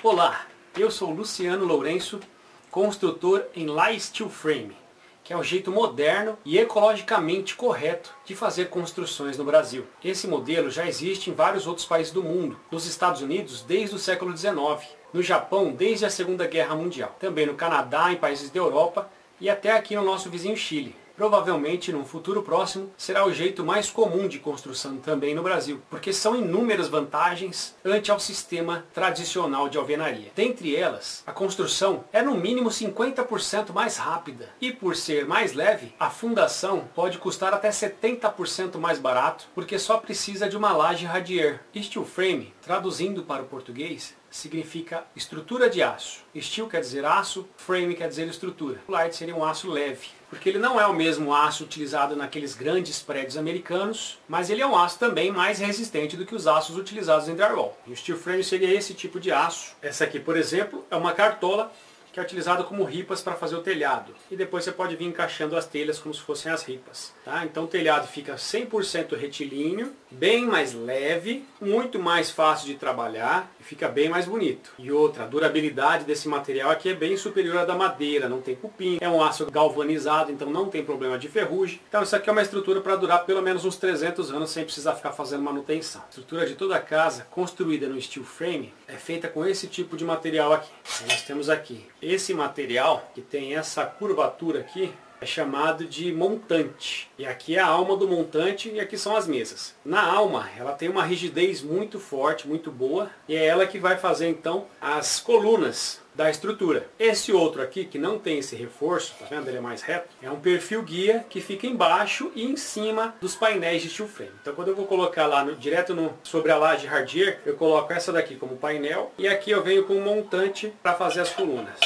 Olá, eu sou Luciano Lourenço, construtor em Lye Steel Frame, que é o jeito moderno e ecologicamente correto de fazer construções no Brasil. Esse modelo já existe em vários outros países do mundo, nos Estados Unidos desde o século XIX, no Japão desde a Segunda Guerra Mundial, também no Canadá, em países da Europa e até aqui no nosso vizinho Chile. Provavelmente, num futuro próximo, será o jeito mais comum de construção também no Brasil, porque são inúmeras vantagens ante ao sistema tradicional de alvenaria. Dentre elas, a construção é no mínimo 50% mais rápida e, por ser mais leve, a fundação pode custar até 70% mais barato, porque só precisa de uma laje radier. Steel frame, traduzindo para o português, significa estrutura de aço. Steel quer dizer aço, frame quer dizer estrutura. O Lye seria um aço leve, porque ele não é o mesmo aço utilizado naqueles grandes prédios americanos, mas ele é um aço também mais resistente do que os aços utilizados em drywall. E o steel frame seria esse tipo de aço. Essa aqui, por exemplo, é uma cartola que é utilizada como ripas para fazer o telhado. E depois você pode vir encaixando as telhas como se fossem as ripas. Tá? Então o telhado fica 100% retilíneo, bem mais leve, muito mais fácil de trabalhar e fica bem mais bonito. E outra, a durabilidade desse material aqui é bem superior à da madeira, não tem cupim, é um aço galvanizado, então não tem problema de ferrugem. Então isso aqui é uma estrutura para durar pelo menos uns 300 anos sem precisar ficar fazendo manutenção. A estrutura de toda a casa, construída no steel frame, é feita com esse tipo de material aqui. Nós temos aqui esse material, que tem essa curvatura aqui, é chamado de montante. E aqui é a alma do montante e aqui são as mesas. Na alma, ela tem uma rigidez muito forte, muito boa, e é ela que vai fazer então as colunas da estrutura. Esse outro aqui, que não tem esse reforço, tá vendo? Ele é mais reto. É um perfil guia que fica embaixo e em cima dos painéis de steel frame. Então quando eu vou colocar lá sobre a laje hardier, eu coloco essa daqui como painel e aqui eu venho com um montante para fazer as colunas.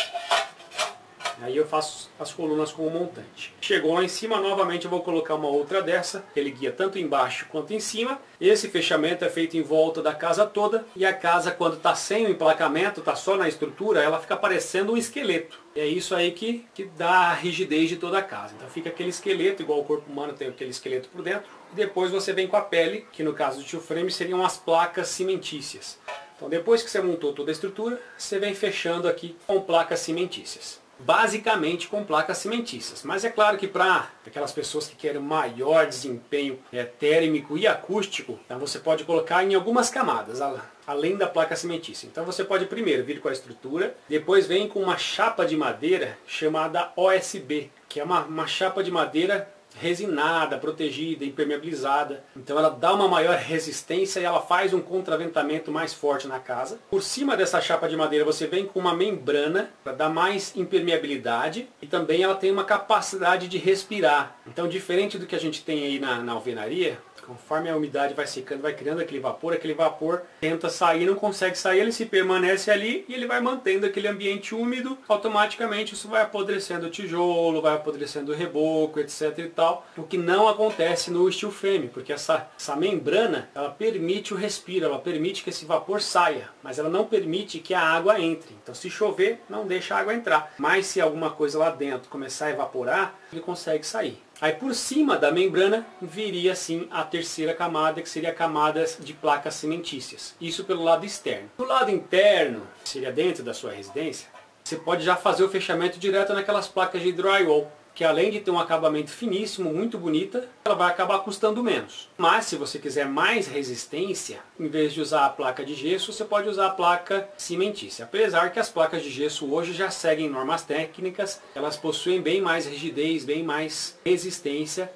Aí eu faço as colunas com o montante. Chegou lá em cima, novamente eu vou colocar uma outra dessa. Ele guia tanto embaixo quanto em cima. Esse fechamento é feito em volta da casa toda. E a casa, quando está sem o emplacamento, está só na estrutura, ela fica parecendo um esqueleto. E é isso aí que dá a rigidez de toda a casa. Então fica aquele esqueleto, igual o corpo humano tem aquele esqueleto por dentro. E depois você vem com a pele, que no caso do steel frame seriam as placas cimentícias. Então depois que você montou toda a estrutura, você vem fechando aqui com placas cimentícias. Basicamente com placas cimentícias. Mas é claro que para aquelas pessoas que querem maior desempenho térmico e acústico, então você pode colocar em algumas camadas, além da placa cimentícia. Então você pode primeiro vir com a estrutura, depois vem com uma chapa de madeira chamada OSB, que é uma chapa de madeira resinada, protegida, impermeabilizada. Então ela dá uma maior resistência e ela faz um contraventamento mais forte na casa. Por cima dessa chapa de madeira você vem com uma membrana para dar mais impermeabilidade e também ela tem uma capacidade de respirar. Então diferente do que a gente tem aí na alvenaria, conforme a umidade vai secando, vai criando aquele vapor tenta sair, não consegue sair, ele se permanece ali e ele vai mantendo aquele ambiente úmido, automaticamente isso vai apodrecendo o tijolo, vai apodrecendo o reboco, etc e tal, o que não acontece no steel frame, porque essa membrana, ela permite o respiro, ela permite que esse vapor saia, mas ela não permite que a água entre. Então se chover, não deixa a água entrar, mas se alguma coisa lá dentro começar a evaporar, ele consegue sair. Aí por cima da membrana viria sim a terceira camada, que seria a camada de placas cimentícias. Isso pelo lado externo. Do lado interno, que seria dentro da sua residência, você pode já fazer o fechamento direto naquelas placas de drywall, que além de ter um acabamento finíssimo, muito bonita, ela vai acabar custando menos. Mas se você quiser mais resistência, em vez de usar a placa de gesso, você pode usar a placa cimentícia. Apesar que as placas de gesso hoje já seguem normas técnicas, elas possuem bem mais rigidez, bem mais resistência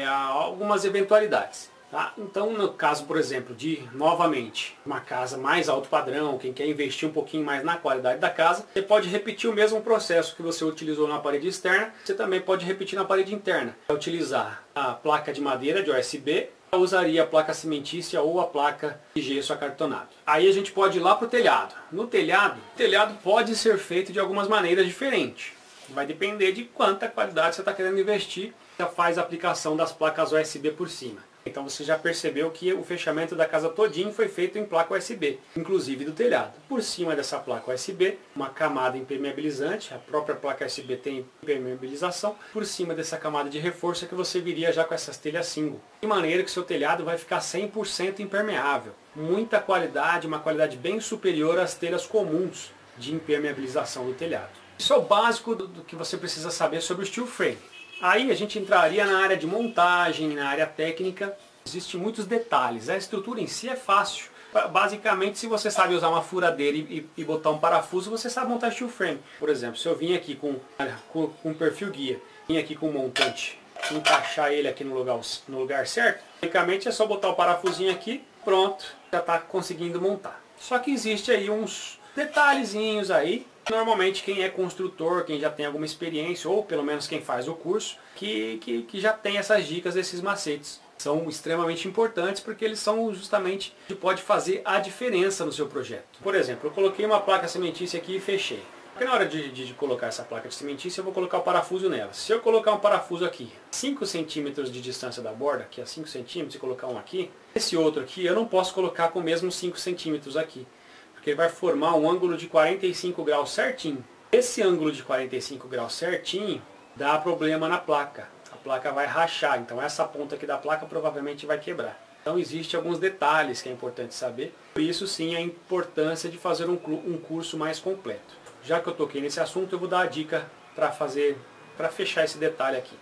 a algumas eventualidades. Tá? Então, no caso, por exemplo, de, novamente, uma casa mais alto padrão, quem quer investir um pouquinho mais na qualidade da casa, você pode repetir o mesmo processo que você utilizou na parede externa, você também pode repetir na parede interna. É utilizar a placa de madeira de OSB, eu usaria a placa cimentícia ou a placa de gesso acartonado. Aí a gente pode ir lá para o telhado. No telhado, o telhado pode ser feito de algumas maneiras diferentes. Vai depender de quanta qualidade você está querendo investir. Já faz a aplicação das placas OSB por cima. Então você já percebeu que o fechamento da casa todinho foi feito em placa USB, inclusive do telhado. Por cima dessa placa USB, uma camada impermeabilizante, a própria placa USB tem impermeabilização. Por cima dessa camada de reforço é que você viria já com essas telhas single. De maneira que seu telhado vai ficar 100% impermeável. Muita qualidade, uma qualidade bem superior às telhas comuns de impermeabilização do telhado. Isso é o básico do que você precisa saber sobre o steel frame. Aí a gente entraria na área de montagem, na área técnica. Existem muitos detalhes. A estrutura em si é fácil. Basicamente, se você sabe usar uma furadeira e botar um parafuso, você sabe montar steel frame. Por exemplo, se eu vim aqui com perfil guia, vim aqui com o montante, encaixar ele aqui no lugar certo, basicamente é só botar o parafusinho aqui, pronto, já está conseguindo montar. Só que existe aí uns detalhezinhos aí. Normalmente quem é construtor, quem já tem alguma experiência, ou pelo menos quem faz o curso, que já tem essas dicas, esses macetes. São extremamente importantes porque eles são justamente o que pode fazer a diferença no seu projeto. Por exemplo, eu coloquei uma placa cimentícia aqui e fechei. Porque na hora de colocar essa placa de cimentícia eu vou colocar o parafuso nela. Se eu colocar um parafuso aqui, 5 centímetros de distância da borda, aqui a 5 centímetros, e colocar um aqui, esse outro aqui eu não posso colocar com o mesmo 5 centímetros aqui. Porque ele vai formar um ângulo de 45 graus certinho. Esse ângulo de 45 graus certinho dá problema na placa. A placa vai rachar, então essa ponta aqui da placa provavelmente vai quebrar. Então existem alguns detalhes que é importante saber. Por isso sim a importância de fazer um curso mais completo. Já que eu toquei nesse assunto, eu vou dar a dica para fechar esse detalhe aqui.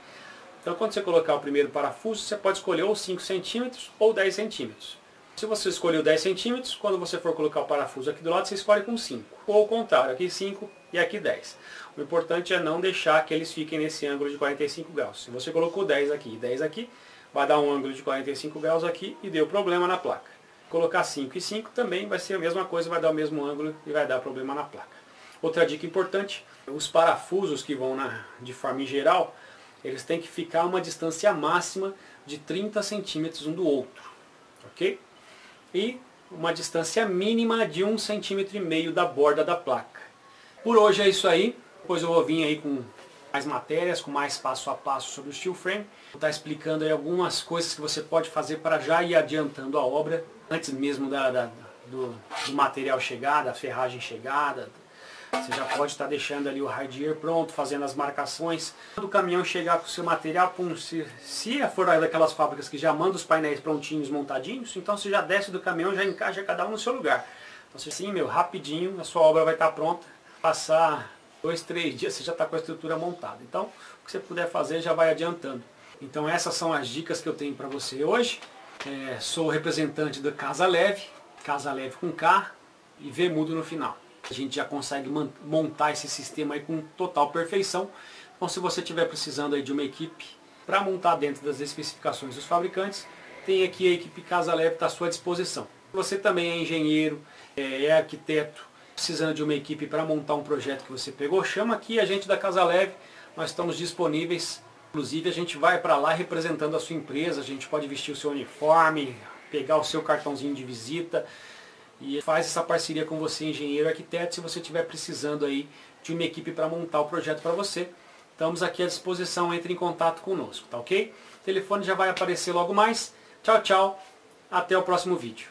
Então quando você colocar o primeiro parafuso, você pode escolher ou 5 centímetros ou 10 centímetros. Se você escolheu 10 centímetros, quando você for colocar o parafuso aqui do lado, você escolhe com 5. Ou ao contrário, aqui 5 e aqui 10. O importante é não deixar que eles fiquem nesse ângulo de 45 graus. Se você colocou 10 aqui e 10 aqui, vai dar um ângulo de 45 graus aqui e deu problema na placa. Colocar 5 e 5 também vai ser a mesma coisa, vai dar o mesmo ângulo e vai dar problema na placa. Outra dica importante, os parafusos que vão de forma em geral, eles têm que ficar a uma distância máxima de 30 centímetros um do outro. Ok? E uma distância mínima de 1,5 cm da borda da placa. Por hoje é isso aí. Depois eu vou vir aí com mais matérias, com mais passo a passo sobre o steel frame. Vou estar explicando aí algumas coisas que você pode fazer para já ir adiantando a obra, antes mesmo do material chegar, da ferragem chegada. Você já pode estar deixando ali o radier pronto, fazendo as marcações. Quando o caminhão chegar com o seu material, se for daquelas fábricas que já mandam os painéis prontinhos, montadinhos, então você já desce do caminhão, já encaixa cada um no seu lugar. Então assim, rapidinho a sua obra vai estar pronta. Passar 2, 3 dias você já está com a estrutura montada. Então, o que você puder fazer já vai adiantando. Então essas são as dicas que eu tenho para você hoje. Sou o representante da Casa Leve com K e V mudo no final. A gente já consegue montar esse sistema aí com total perfeição. Então se você estiver precisando aí de uma equipe para montar dentro das especificações dos fabricantes, tem aqui a equipe Casa Leve à sua disposição. Você também é engenheiro, é arquiteto, precisando de uma equipe para montar um projeto que você pegou, chama aqui a gente da Casa Leve, nós estamos disponíveis. Inclusive a gente vai para lá representando a sua empresa, a gente pode vestir o seu uniforme, pegar o seu cartãozinho de visita, e faz essa parceria com você, engenheiro, arquiteto, se você estiver precisando aí de uma equipe para montar o projeto para você. Estamos aqui à disposição, entre em contato conosco, tá ok? O telefone já vai aparecer logo mais. Tchau, tchau. Até o próximo vídeo.